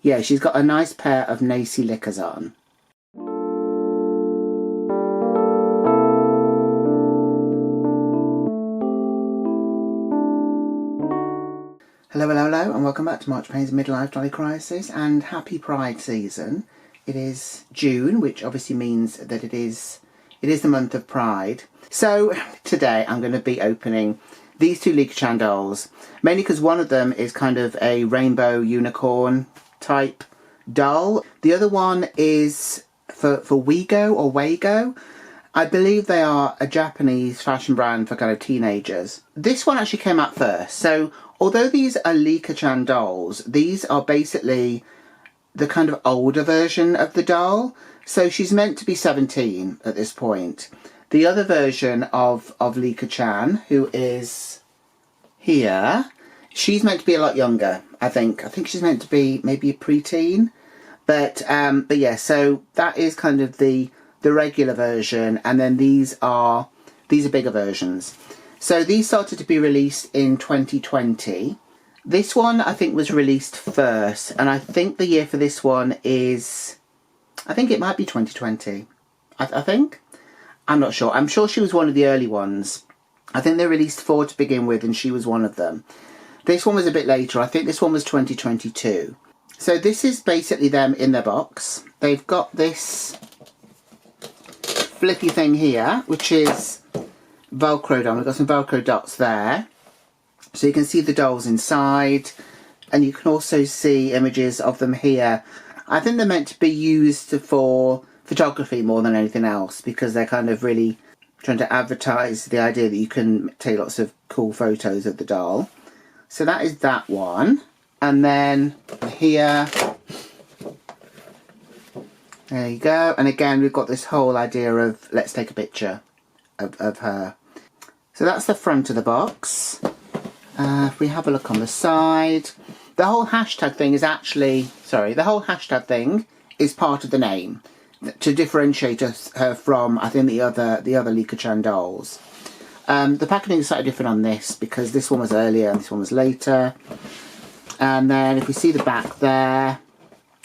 yeah, she's got a nice pair of Nacy Lickers on. Hello, hello, hello, and welcome back to March Pain's Midlife Dolly Crisis, and happy Pride season. It is June, which obviously means that it is the month of Pride. So today I'm going to be opening these two Licca-chan dolls, mainly because one of them is kind of a rainbow unicorn type doll. The other one is for Wego or Wago. I believe they are a Japanese fashion brand for kind of teenagers. This one actually came out first, so although these are Licca-chan dolls, these are basically the kind of older version of the doll. So she's meant to be 17 at this point. The other version of Licca-chan, who is here, she's meant to be a lot younger, I think. I think she's meant to be maybe a preteen. But yeah, so that is kind of the regular version, and then these are bigger versions. So these started to be released in 2020. This one I think was released first, and I think the year for this one is, I think it might be 2020. I think. I'm not sure. I'm sure she was one of the early ones. I think they released 4 to begin with, and she was one of them. This one was a bit later. I think this one was 2022. So this is basically them in their box. They've got this flippy thing here, which is Velcroed on. We've got some Velcro dots there. So you can see the dolls inside, and you can also see images of them here. I think they're meant to be used for photography more than anything else, because they're kind of really trying to advertise the idea that you can take lots of cool photos of the doll. So that is that one. And then here, there you go. And again, we've got this whole idea of let's take a picture of her. So that's the front of the box. If we have a look on the side, the whole hashtag thing is actually, the whole hashtag thing is part of the name to differentiate her from, I think, the other Licca-chan dolls. The packaging is slightly different on this because this one was earlier and this one was later. And then if we see the back there,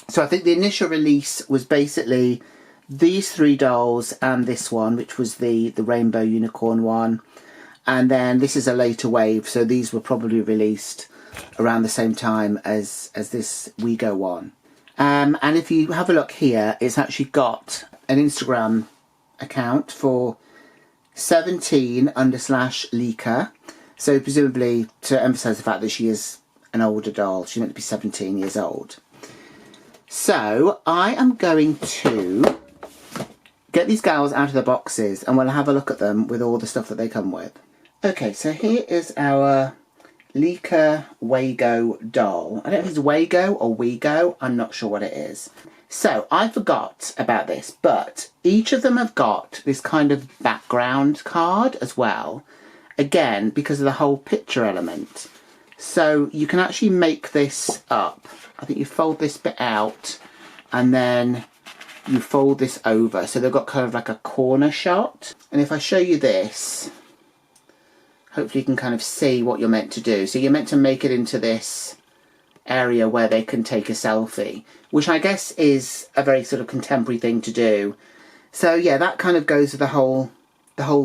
so I think the initial release was basically these 3 dolls and this one, which was the rainbow unicorn one. And then this is a later wave, so these were probably released around the same time as this Wego one. And if you have a look here, it's actually got an Instagram account for 17_Licca. So presumably to emphasise the fact that she is an older doll. She's meant to be 17 years old. So I am going to get these gals out of the boxes and we'll have a look at them with all the stuff that they come with. Okay, so here is our Licca Wago doll. I don't know if it's Wago or Wego. I'm not sure what it is. So I forgot about this, but each of them have got this kind of background card as well. Again, because of the whole picture element. So you can actually make this up. I think you fold this bit out and then you fold this over. So they've got kind of like a corner shot. And if I show you this, hopefully you can kind of see what you're meant to do. So you're meant to make it into this area where they can take a selfie, which I guess is a very sort of contemporary thing to do. So yeah, that kind of goes with the whole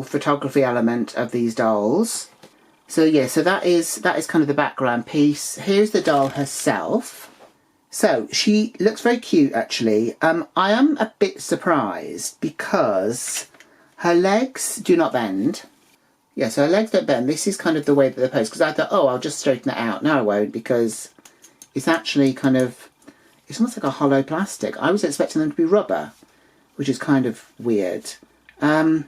photography element of these dolls. So yeah, so that is kind of the background piece. Here's the doll herself. So she looks very cute actually. I am a bit surprised because her legs do not bend. Yeah, so her legs don't bend. This is kind of the way that they're posed, because I thought, oh, I'll just straighten it out. No, I won't, because it's actually kind of, it's almost like a hollow plastic. I was expecting them to be rubber, which is kind of weird. Her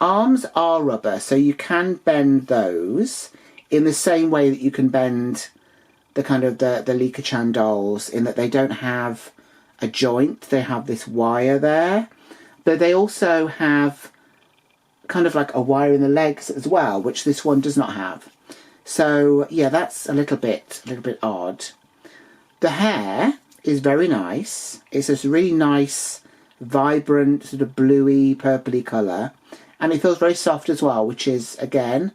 arms are rubber, so you can bend those in the same way that you can bend the kind of the Licca-chan dolls, in that they don't have a joint. They have this wire there, but they also have kind of like a wire in the legs as well, which this one does not have. So yeah, that's a little bit odd. The hair is very nice. It's this really nice, vibrant, sort of bluey, purpley colour. And it feels very soft as well, which is, again,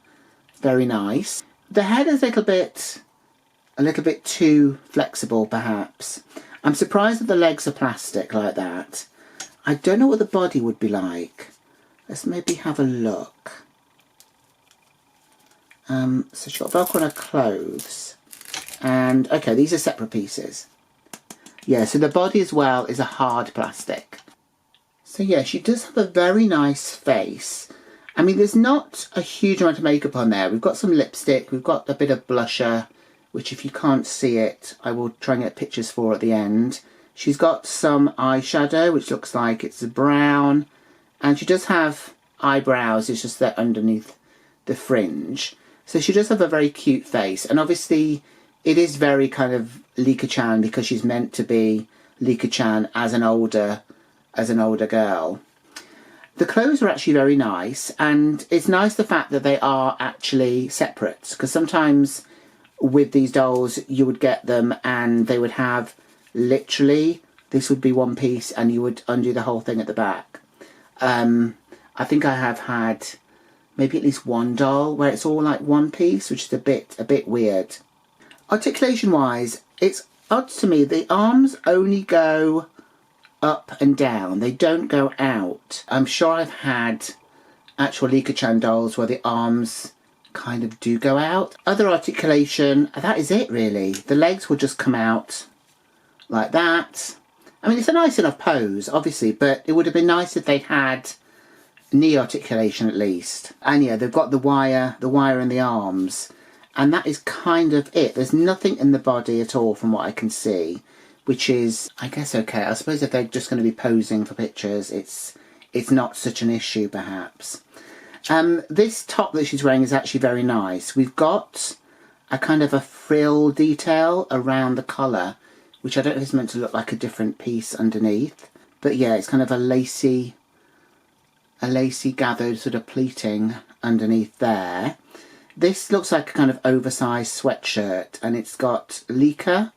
very nice. The head is a little bit too flexible, perhaps. I'm surprised that the legs are plastic like that. I don't know what the body would be like. Let's maybe have a look. So she's got Velcro on her clothes. And, okay, these are separate pieces. Yeah, so the body as well is a hard plastic. So yeah, she does have a very nice face. I mean, there's not a huge amount of makeup on there. We've got some lipstick, we've got a bit of blusher, which if you can't see it, I will try and get pictures for at the end. She's got some eyeshadow, which looks like it's a brown. And she does have eyebrows, it's just that underneath the fringe. So she does have a very cute face. And obviously, it is very kind of Licca-chan because she's meant to be Licca-chan as an older girl. The clothes are actually very nice, and it's nice the fact that they are actually separate, because sometimes with these dolls you would get them and they would have literally, this would be one piece and you would undo the whole thing at the back. I think I have had maybe at least one doll where it's all like one piece, which is a bit weird. Articulation wise, it's odd to me, the arms only go up and down, they don't go out. I'm sure I've had actual Licca-chan dolls where the arms kind of do go out. Other articulation, that is it really. The legs will just come out like that. I mean, it's a nice enough pose, obviously, but it would have been nice if they'd had knee articulation at least. And yeah, they've got the wire in the arms, and that is kind of it. There's nothing in the body at all from what I can see, which is, I guess, okay. I suppose if they're just going to be posing for pictures, it's not such an issue, perhaps. This top that she's wearing is actually very nice. We've got a kind of a frill detail around the collar, which I don't know if it's meant to look like a different piece underneath. But yeah, it's kind of a lacy gathered sort of pleating underneath there. This looks like a kind of oversized sweatshirt, and it's got Licca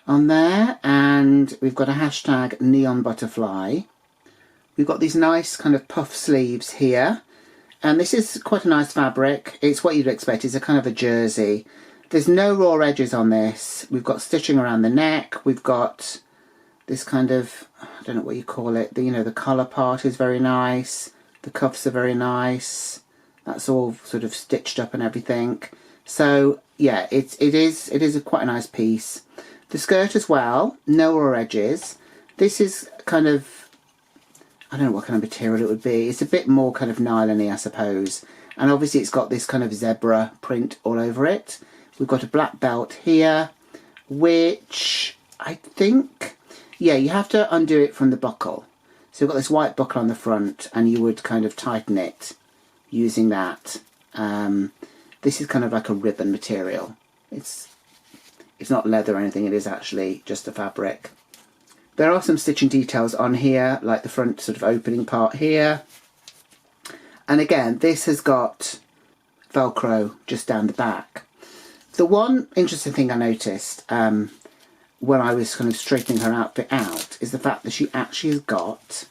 on there, and we've got a hashtag neon butterfly. We've got these nice kind of puff sleeves here, and this is quite a nice fabric. It's what you'd expect, it's a kind of a jersey. There's no raw edges on this. We've got stitching around the neck, we've got this kind of, I don't know what you call it, the collar part is very nice, the cuffs are very nice, that's all sort of stitched up and everything. So yeah, it is quite a nice piece. The skirt as well, no raw edges. This is kind of, I don't know what kind of material it would be. It's a bit more kind of nylon-y, I suppose. And obviously it's got this kind of zebra print all over it. We've got a black belt here, which I think, yeah, you have to undo it from the buckle. So we've got this white buckle on the front, and you would kind of tighten it using that. This is kind of like a ribbon material. It's not leather or anything, it is actually just a fabric. There are some stitching details on here, like the front sort of opening part here. And again, this has got Velcro just down the back. The one interesting thing I noticed when I was kind of straightening her outfit out is the fact that she actually has got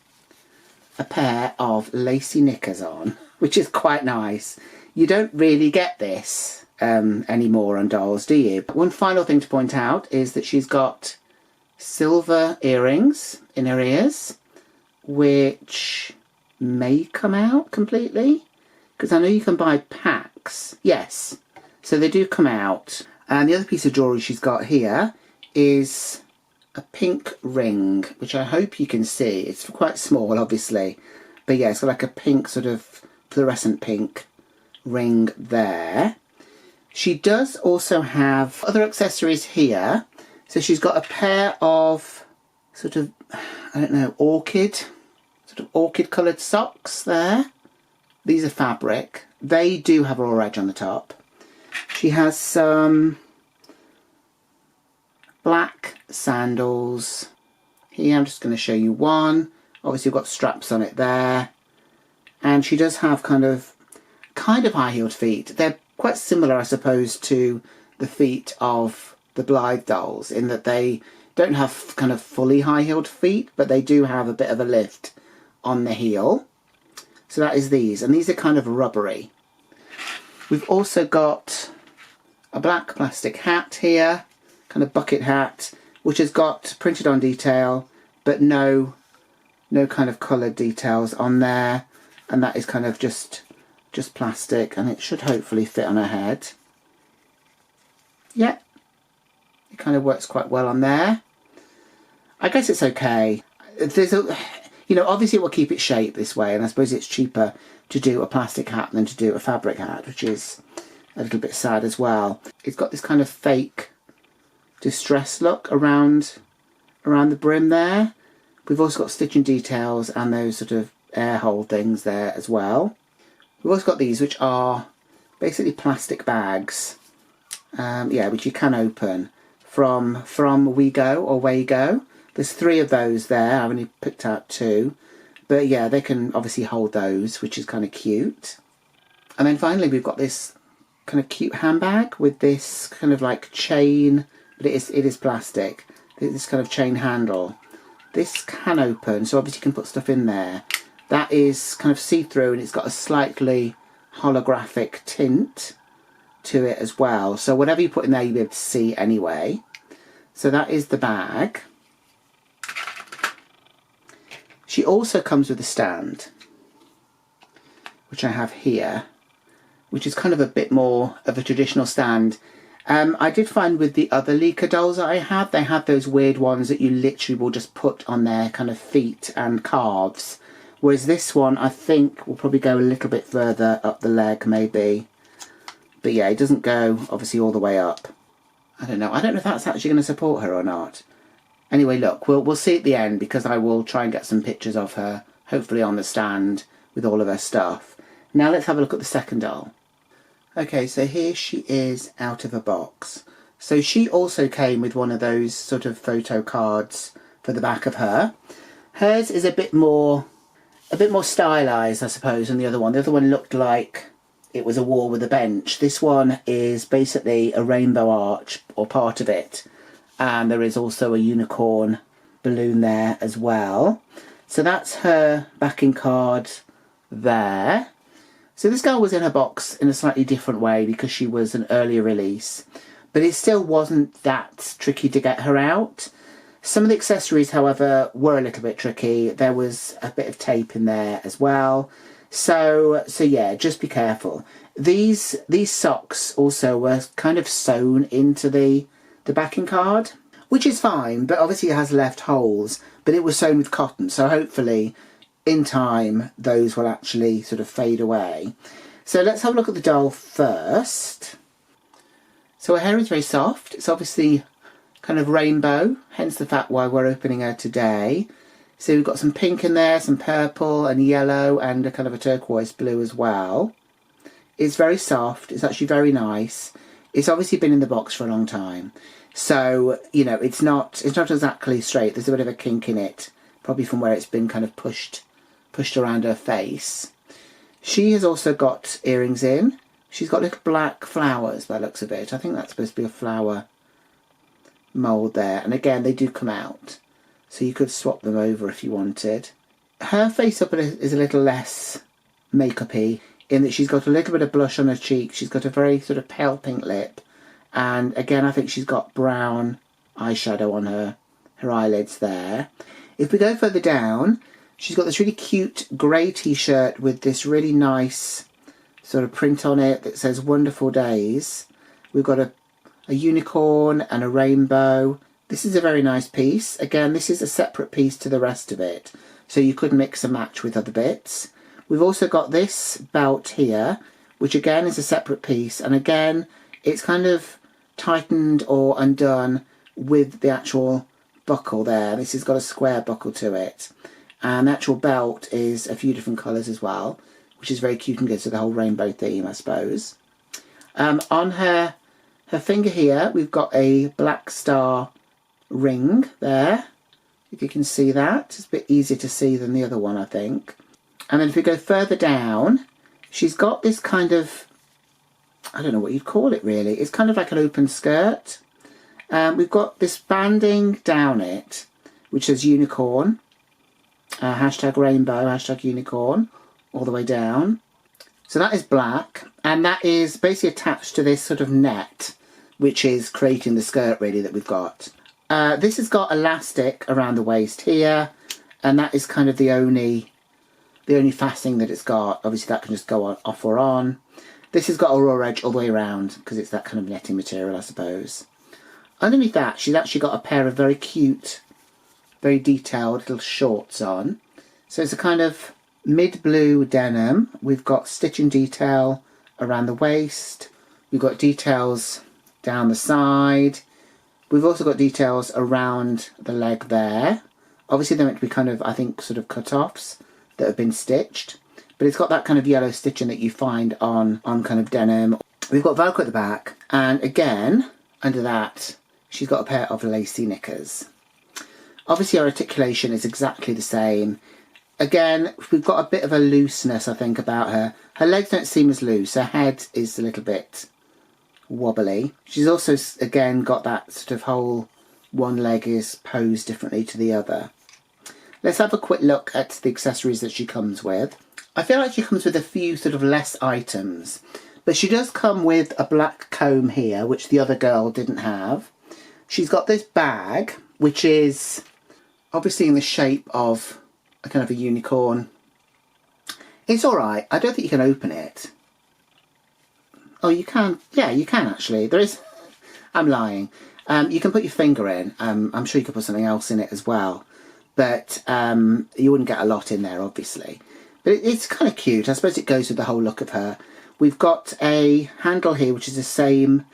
a pair of lacy knickers on, which is quite nice. You don't really get this anymore on dolls, do you? One final thing to point out is that she's got silver earrings in her ears, which may come out completely, because I know you can buy packs. Yes, so they do come out. And the other piece of jewellery she's got here is a pink ring, which I hope you can see. It's quite small, obviously, but yeah, it's got like a pink sort of fluorescent pink ring there. She does also have other accessories here. So she's got a pair of sort of, I don't know, orchid coloured socks there. These are fabric. They do have a raw edge on the top. She has some black sandals here. I'm just going to show you one. Obviously, we've got straps on it there. And she does have kind of high-heeled feet. They're quite similar, I suppose, to the feet of the Blythe dolls, in that they don't have kind of fully high-heeled feet, but they do have a bit of a lift on the heel. So that is these, and these are kind of rubbery. We've also got a black plastic hat here, kind of bucket hat, which has got printed on detail, but no kind of coloured details on there. And that is kind of just plastic, and it should hopefully fit on her head. Yeah, it kind of works quite well on there. I guess it's okay. There's a, you know, obviously it will keep its shape this way, and I suppose it's cheaper to do a plastic hat than to do a fabric hat, which is a little bit sad as well. It's got this kind of fake distress look around the brim there. We've also got stitching details and those sort of air hole things there as well. We've also got these, which are basically plastic bags, yeah, which you can open from WeGo or Wago. There's 3 of those there. I've only picked out 2, but yeah, they can obviously hold those, which is kind of cute. And then finally, we've got this kind of cute handbag with this kind of like chain, but it is plastic. This kind of chain handle. This can open, so obviously you can put stuff in there. That is kind of see-through, and it's got a slightly holographic tint to it as well. So whatever you put in there, you'll be able to see anyway. So that is the bag. She also comes with a stand, which I have here, which is kind of a bit more of a traditional stand. I did find with the other Licca dolls that I had, they had those weird ones that you literally will just put on their kind of feet and calves. Whereas this one, I think, will probably go a little bit further up the leg, maybe. But yeah, it doesn't go, obviously, all the way up. I don't know. I don't know if that's actually going to support her or not. Anyway, look, we'll see at the end, because I will try and get some pictures of her, hopefully on the stand, with all of her stuff. Now let's have a look at the second doll. Okay, so here she is out of a box. So she also came with one of those sort of photo cards for the back of her. Hers is a bit more stylized, I suppose, than the other one. The other one looked like it was a wall with a bench. This one is basically a rainbow arch, or part of it. And there is also a unicorn balloon there as well. So that's her backing card there. So this girl was in her box in a slightly different way because she was an earlier release. But it still wasn't that tricky to get her out. Some of the accessories, however, were a little bit tricky. There was a bit of tape in there as well. So yeah, just be careful. These socks also were kind of sewn into the backing card, which is fine, but obviously it has left holes, but it was sewn with cotton, so hopefully in time those will actually sort of fade away. So let's have a look at the doll first. So her hair is very soft. It's obviously kind of rainbow, hence the fact why we're opening her today. So we've got some pink in there, some purple and yellow, and a kind of a turquoise blue as well. It's very soft. It's actually very nice. It's obviously been in the box for a long time. So, you know, it's not exactly straight. There's a bit of a kink in it, probably from where it's been kind of pushed around her face. She has also got earrings in. She's got little black flowers by the looks of it. I think that's supposed to be a flower mould there. And again, they do come out. So you could swap them over if you wanted. Her face up is a little less makeup-y, in that she's got a little bit of blush on her cheek. She's got a very sort of pale pink lip. And again, I think she's got brown eyeshadow on her eyelids there. If we go further down, she's got this really cute grey t-shirt with this really nice sort of print on it that says Wonderful Days. We've got a unicorn and a rainbow. This is a very nice piece. Again, this is a separate piece to the rest of it, so you could mix and match with other bits. We've also got this belt here, which again is a separate piece, and again it's kind of tightened or undone with the actual buckle there. This has got a square buckle to it, and the actual belt is a few different colours as well, which is very cute and good to the whole rainbow theme, I suppose. On her finger here, we've got a black star ring there, if you can see that. It's a bit easier to see than the other one, I think. And then if we go further down, she's got this kind of, I don't know what you'd call it really. It's kind of like an open skirt. We've got this banding down it, which says unicorn, hashtag rainbow, hashtag unicorn, all the way down. So that is black, and that is basically attached to this sort of net, which is creating the skirt really that we've got. This has got elastic around the waist here, and that is kind of the only fastening that it's got. Obviously that can just go on, off or on. This has got a raw edge all the way around because it's that kind of netting material, I suppose. Underneath that, she's actually got a pair of very cute, very detailed little shorts on. So it's a kind of mid-blue denim. We've got stitching detail around the waist. We've got details down the side. We've also got details around the leg there. Obviously they're meant to be kind of, I think, sort of cut-offs that have been stitched. But it's got that kind of yellow stitching that you find on kind of denim. We've got Velcro at the back. And again, under that, she's got a pair of lacy knickers. Obviously her articulation is exactly the same. Again, we've got a bit of a looseness, I think, about her. Her legs don't seem as loose. Her head is a little bit wobbly. She's also, again, got that sort of whole one leg is posed differently to the other. Let's have a quick look at the accessories that she comes with. I feel like she comes with a few sort of less items, but she does come with a black comb here, which the other girl didn't have. She's got this bag, which is obviously in the shape of a kind of a unicorn. It's alright. I don't think you can open it. Oh, you can. Yeah, you can actually. There is... I'm lying. You can put your finger in. I'm sure you could put something else in it as well. But you wouldn't get a lot in there, obviously. But it's kind of cute. I suppose it goes with the whole look of her. We've got a handle here, which is the same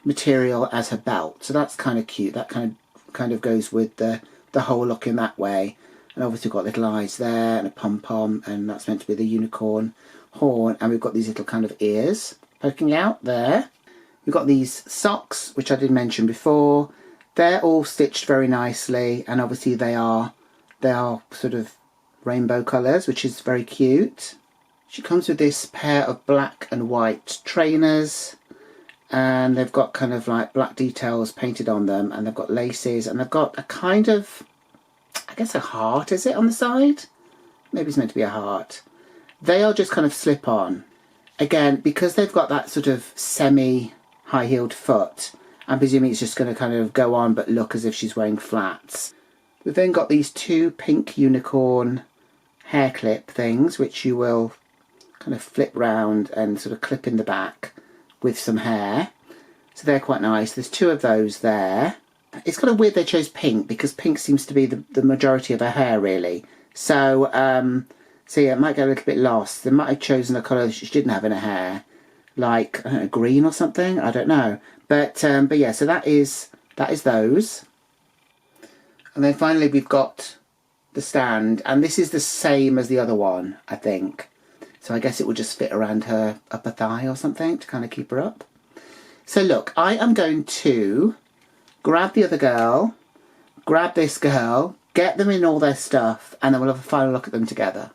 material as her belt. So that's kind of cute. That kind of goes with the whole look in that way. And obviously we've got little eyes there and a pom-pom. And that's meant to be the unicorn horn. And we've got these little kind of ears poking out there. We've got these socks, which I did mention before. They're all stitched very nicely. And obviously they are sort of rainbow colours, which is very cute. She comes with this pair of black and white trainers, and they've got kind of like black details painted on them, and they've got laces, and they've got a kind of, I guess a heart, is it, on the side? Maybe it's meant to be a heart. They are just kind of slip on. Again, because they've got that sort of semi-high-heeled foot, I'm presuming it's just going to kind of go on but look as if she's wearing flats. We've then got these two pink unicorn hair clip things, which you will kind of flip round and sort of clip in the back with some hair. So they're quite nice. There's two of those there. It's kind of weird they chose pink, because pink seems to be the majority of her hair, really. So, so yeah, it might get a little bit lost. They might have chosen a colour that she didn't have in her hair, like, I don't know, green or something. I don't know. But yeah, so that is those. And then finally we've got the stand, and this is the same as the other one, I think. So I guess it will just fit around her upper thigh or something to kind of keep her up. So look, I am going to grab the other girl, grab this girl, get them in all their stuff, and then we'll have a final look at them together.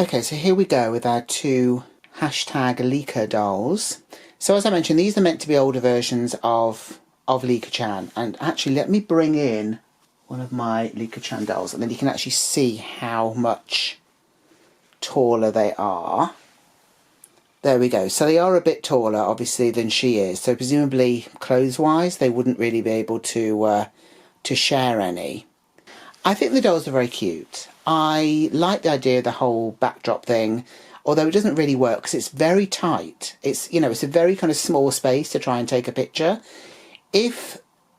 Okay, so here we go with our two hashtag Licca dolls. So as I mentioned, these are meant to be older versions of Licca-chan. And actually, let me bring in one of my Licca-chan dolls, and then you can actually see how much taller they are. There we go. So they are a bit taller, obviously, than she is. So presumably, clothes-wise, they wouldn't really be able to share any. I think the dolls are very cute. I like the idea of the whole backdrop thing, although it doesn't really work because it's very tight. It's, you know, it's a very kind of small space to try and take a picture. If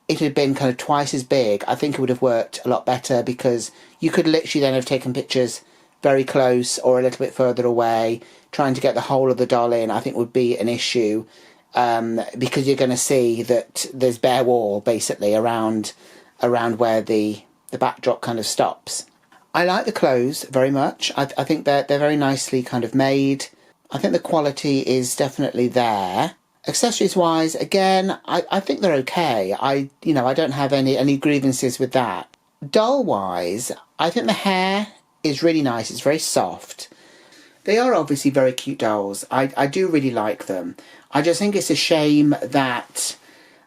it had been kind of twice as big, I think it would have worked a lot better, because you could literally then have taken pictures very close or a little bit further away. Trying to get the whole of the doll in, I think, would be an issue, because you're going to see that there's bare wall basically around where the backdrop kind of stops. I like the clothes very much. I think they're very nicely kind of made. I think the quality is definitely there. Accessories wise, again, I think they're okay. I don't have any grievances with that. Doll wise, I think the hair is really nice. It's very soft. They are obviously very cute dolls. I do really like them. I just think it's a shame that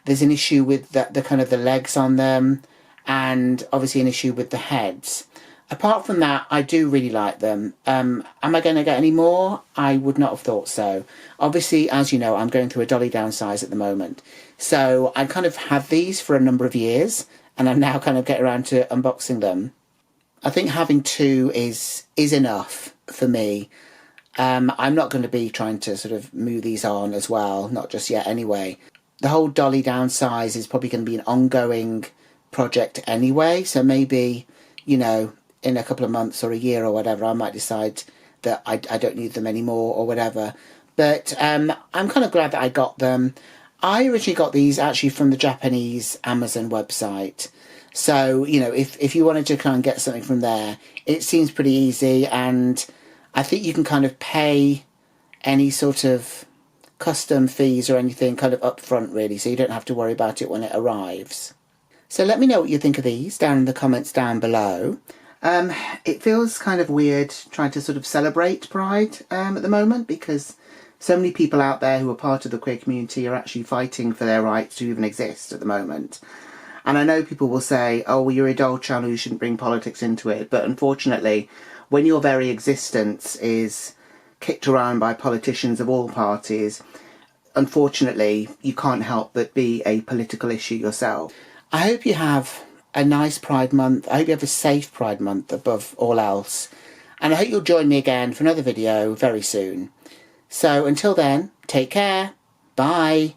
there's an issue with the kind of the legs on them, and obviously an issue with the heads. Apart from that, I do really like them. Am I going to get any more? I would not have thought so. Obviously, as you know, I'm going through a dolly downsize at the moment. So I kind of had these for a number of years, and I'm now kind of getting around to unboxing them. I think having 2 is enough for me. I'm not going to be trying to sort of move these on as well, not just yet anyway. The whole dolly downsize is probably going to be an ongoing project anyway, so maybe, you know, in a couple of months or a year or whatever, I might decide that I don't need them anymore or whatever. But I'm kind of glad that I got them. I originally got these actually from the Japanese Amazon website. So, you know, if you wanted to kind of get something from there, it seems pretty easy, and I think you can kind of pay any sort of custom fees or anything kind of upfront, really, so you don't have to worry about it when it arrives. So let me know what you think of these down in the comments down below. It feels kind of weird trying to sort of celebrate Pride at the moment, because so many people out there who are part of the queer community are actually fighting for their rights to even exist at the moment. And I know people will say, oh, well, you're a doll channel, you shouldn't bring politics into it. But unfortunately, when your very existence is kicked around by politicians of all parties, unfortunately, you can't help but be a political issue yourself. I hope you have a nice Pride Month. I hope you have a safe Pride Month above all else. And I hope you'll join me again for another video very soon. So until then, take care. Bye.